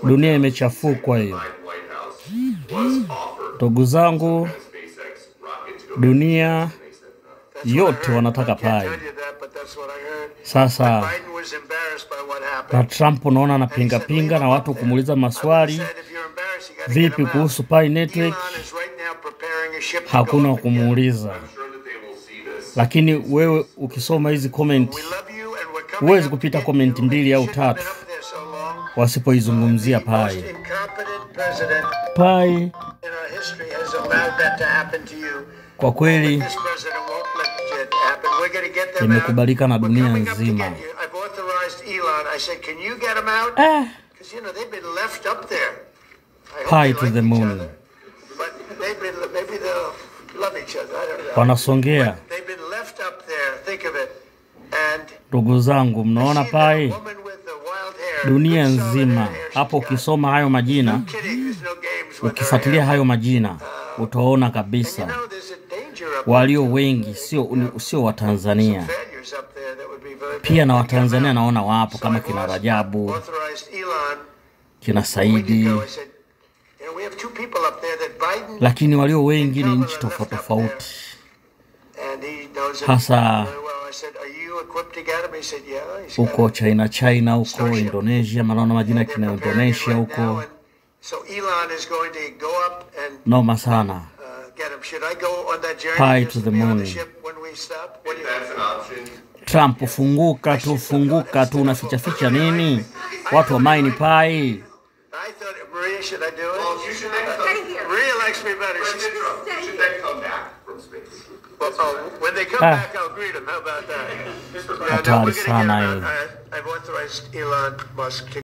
Dunia imechafukwa hiyo. Ndugu zangu, dunia yote wanataka pai. Sasa na Trump unaona anapinga na watu kumuuliza maswali vipi kuhusu Pi Network, hakuna kumuuliza. Lakini wewe ukisoma hizi comment, huwezi kupita comment 2 au 3 wasipoizungumzia Pi. Pi kwa kweli imekubalika na dunia nzima. Pi to the moon. Wanasongea. Ndugu zangu, mnaona Pi dunia nzima. Hapo ukisoma hayo majina, ukifuatilia hayo majina, utaona kabisa walio wengi sio wa Tanzania. Pia na wa Tanzania naona wapo kama kina Rajabu, kina Saidi. Lakini walio wengi ni nchi tofauti. Hasa huko China huko Indonesia, naona majina kina Indonesia huko. Noma sana. Pi to the moon. Trump, funguka tu, unaficha nini? Watu wa mine Pi. I thought, Maria, should I do it? Well, you should then come. Maria likes me better. You should then come back from space. Well, when they come back, I'll greet them. How about that? Hatari sana hiyo. I've authorized Elon Musk to